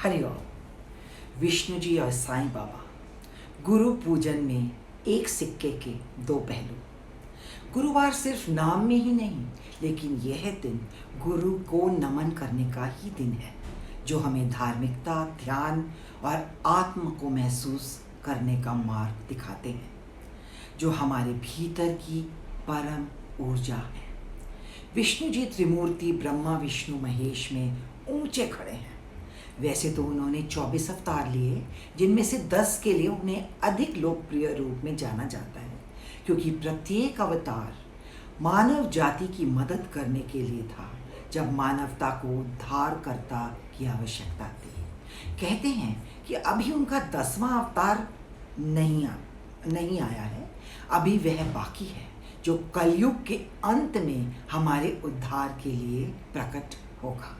हरिओम। विष्णु जी और साईं बाबा, गुरु पूजन में एक सिक्के के दो पहलू। गुरुवार सिर्फ नाम में ही नहीं, लेकिन यह दिन गुरु को नमन करने का ही दिन है, जो हमें धार्मिकता, ध्यान और आत्म को महसूस करने का मार्ग दिखाते हैं, जो हमारे भीतर की परम ऊर्जा है। विष्णु जी त्रिमूर्ति ब्रह्मा विष्णु महेश में ऊंचे खड़े हैं। वैसे तो उन्होंने 24 अवतार लिए, जिनमें से 10 के लिए उन्हें अधिक लोकप्रिय रूप में जाना जाता है, क्योंकि प्रत्येक अवतार मानव जाति की मदद करने के लिए था, जब मानवता को उद्धारकर्ता की आवश्यकता थी। कहते हैं कि अभी उनका 10वां अवतार नहीं आया है, अभी वह बाकी है, जो कलयुग के अंत में हमारे उद्धार के लिए प्रकट होगा।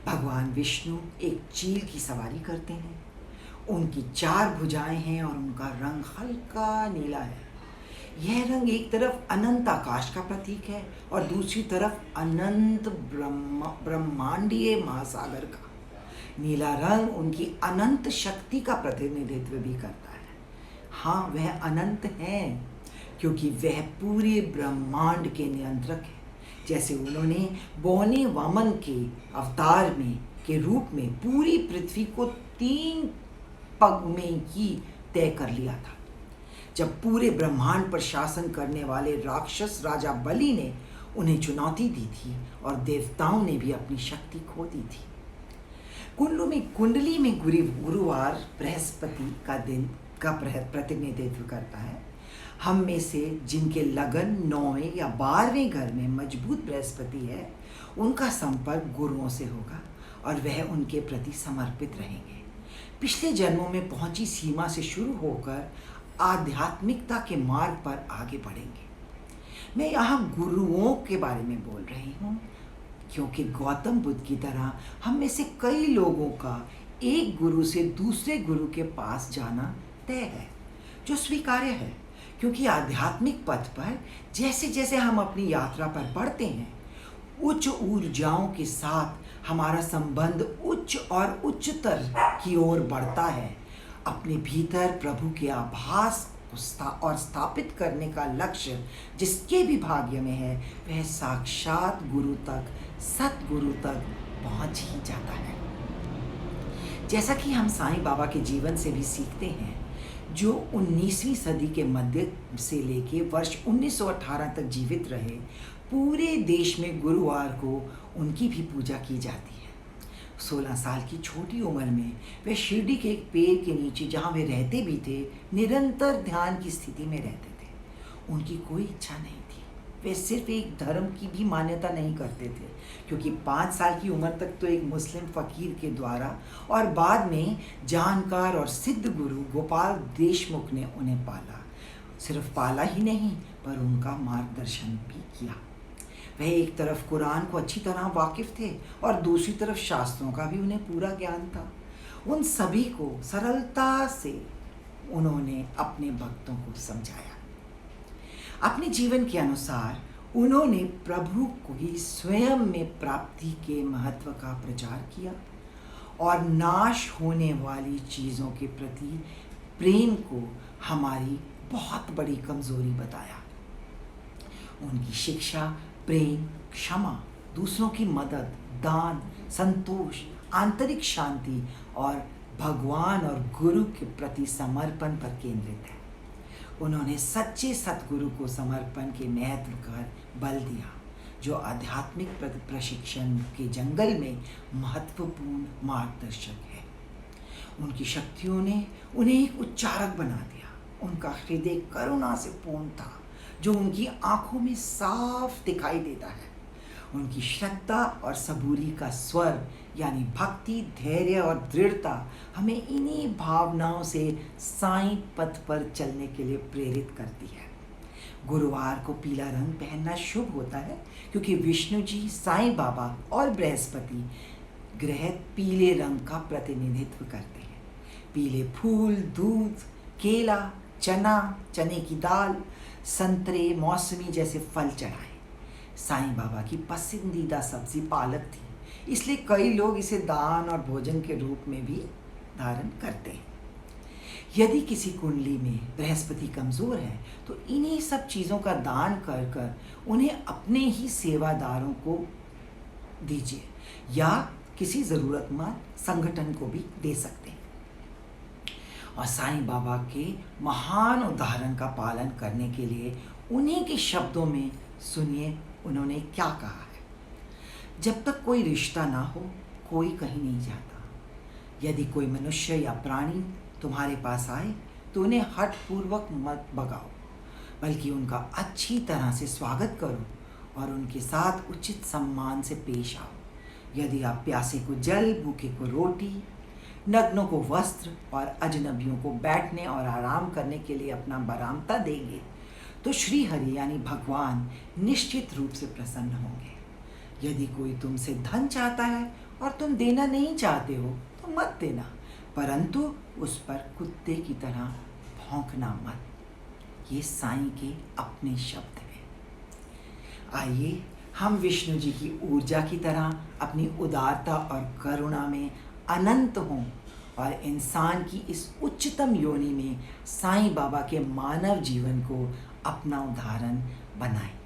भगवान विष्णु एक चील की सवारी करते हैं। उनकी 4 भुजाएं हैं और उनका रंग हल्का नीला है। यह रंग एक तरफ अनंत आकाश का प्रतीक है और दूसरी तरफ अनंत ब्रह्मांडीय महासागर का। नीला रंग उनकी अनंत शक्ति का प्रतिनिधित्व भी करता है। हाँ, वह अनंत है, क्योंकि वह पूरे ब्रह्मांड के नियंत्रक है। जैसे उन्होंने बौने वामन के अवतार में के रूप में पूरी पृथ्वी को 3 पग में ही तय कर लिया था, जब पूरे ब्रह्मांड पर शासन करने वाले राक्षस राजा बलि ने उन्हें चुनौती दी थी और देवताओं ने भी अपनी शक्ति खो दी थी। कुंडली में गुरुवार बृहस्पति का दिन का प्रतिनिधित्व करता है। हम में से जिनके लगन 9वें या 12वें घर में मजबूत बृहस्पति है, उनका संपर्क गुरुओं से होगा और वह उनके प्रति समर्पित रहेंगे। पिछले जन्मों में पहुंची सीमा से शुरू होकर आध्यात्मिकता के मार्ग पर आगे बढ़ेंगे। मैं यहाँ गुरुओं के बारे में बोल रही हूँ, क्योंकि गौतम बुद्ध की तरह हम में से कई लोगों का एक गुरु से दूसरे गुरु के पास जाना तय है, जो स्वीकार्य है। क्योंकि आध्यात्मिक पथ पर जैसे जैसे हम अपनी यात्रा पर बढ़ते हैं, उच्च ऊर्जाओं के साथ हमारा संबंध उच्च और उच्चतर की ओर बढ़ता है। अपने भीतर प्रभु के आभास को स्थापित करने का लक्ष्य जिसके भी भाग्य में है, वह साक्षात गुरु तक, सतगुरु तक पहुंच ही जाता है। जैसा कि हम साईं बाबा के जीवन से भी सीखते हैं, जो 19वीं सदी के मध्य से लेके वर्ष 1918 तक जीवित रहे, पूरे देश में गुरुवार को उनकी भी पूजा की जाती है। 16 साल की छोटी उम्र में वे शिरडी के एक पेड़ के नीचे, जहाँ वे रहते भी थे, निरंतर ध्यान की स्थिति में रहते थे। उनकी कोई इच्छा नहीं थी। वे सिर्फ एक धर्म की भी मान्यता नहीं करते थे, क्योंकि 5 साल की उम्र तक तो एक मुस्लिम फकीर के द्वारा और बाद में जानकार और सिद्ध गुरु गोपाल देशमुख ने उन्हें पाला। सिर्फ पाला ही नहीं, पर उनका मार्गदर्शन भी किया। वह एक तरफ कुरान को अच्छी तरह वाकिफ थे और दूसरी तरफ शास्त्रों का भी उन्हें पूरा ज्ञान था। उन सभी को सरलता से उन्होंने अपने भक्तों को समझाया। अपने जीवन के अनुसार उन्होंने प्रभु की स्वयं में प्राप्ति के महत्व का प्रचार किया और नाश होने वाली चीज़ों के प्रति प्रेम को हमारी बहुत बड़ी कमजोरी बताया। उनकी शिक्षा प्रेम, क्षमा, दूसरों की मदद, दान, संतोष, आंतरिक शांति और भगवान और गुरु के प्रति समर्पण पर केंद्रित है। उन्होंने सच्चे सतगुरु को समर्पण के महत्व का बल दिया, जो आध्यात्मिक प्रशिक्षण के जंगल में महत्वपूर्ण मार्गदर्शक है। उनकी शक्तियों ने उन्हें एक उच्चारक बना दिया। उनका हृदय करुणा से पूर्ण था, जो उनकी आंखों में साफ दिखाई देता है। उनकी श्रद्धा और सबूरी का स्वर, यानी भक्ति, धैर्य और दृढ़ता, हमें इन्हीं भावनाओं से साईं पथ पर चलने के लिए प्रेरित करती है। गुरुवार को पीला रंग पहनना शुभ होता है, क्योंकि विष्णु जी, साईं बाबा और बृहस्पति ग्रह पीले रंग का प्रतिनिधित्व करते हैं। पीले फूल, दूध, केला, चना, चने की दाल, संतरे, मौसमी जैसे फल चढ़ाएं। साईं बाबा की पसंदीदा सब्जी पालक थी, इसलिए कई लोग इसे दान और भोजन के रूप में भी धारण करते हैं। यदि किसी कुंडली में बृहस्पति कमज़ोर है तो इन्हीं सब चीज़ों का दान कर कर उन्हें अपने ही सेवादारों को दीजिए या किसी ज़रूरतमंद संगठन को भी दे सकते हैं। और साईं बाबा के महान उदाहरण का पालन करने के लिए उन्हीं के शब्दों में सुनिए उन्होंने क्या कहा है। जब तक कोई रिश्ता ना हो कोई कहीं नहीं जाता। यदि कोई मनुष्य या प्राणी तुम्हारे पास आए तो उन्हें हठपूर्वक मत भगाओ, बल्कि उनका अच्छी तरह से स्वागत करो और उनके साथ उचित सम्मान से पेश आओ। यदि आप प्यासे को जल, भूखे को रोटी, नग्नों को वस्त्र और अजनबियों को बैठने और आराम करने के लिए अपना बरामदा देंगे तो श्री हरि यानी भगवान निश्चित रूप से प्रसन्न होंगे। यदि कोई तुमसे धन चाहता है और तुम देना नहीं चाहते हो तो मत देना, परंतु उस पर कुत्ते की तरह भौंकना मत। ये साईं के अपने शब्द हैं। आइए हम विष्णु जी की ऊर्जा की तरह अपनी उदारता और करुणा में अनंत हों और इंसान की इस उच्चतम योनि में साईं बाबा के मानव जीवन को अपना उदाहरण बनाएं।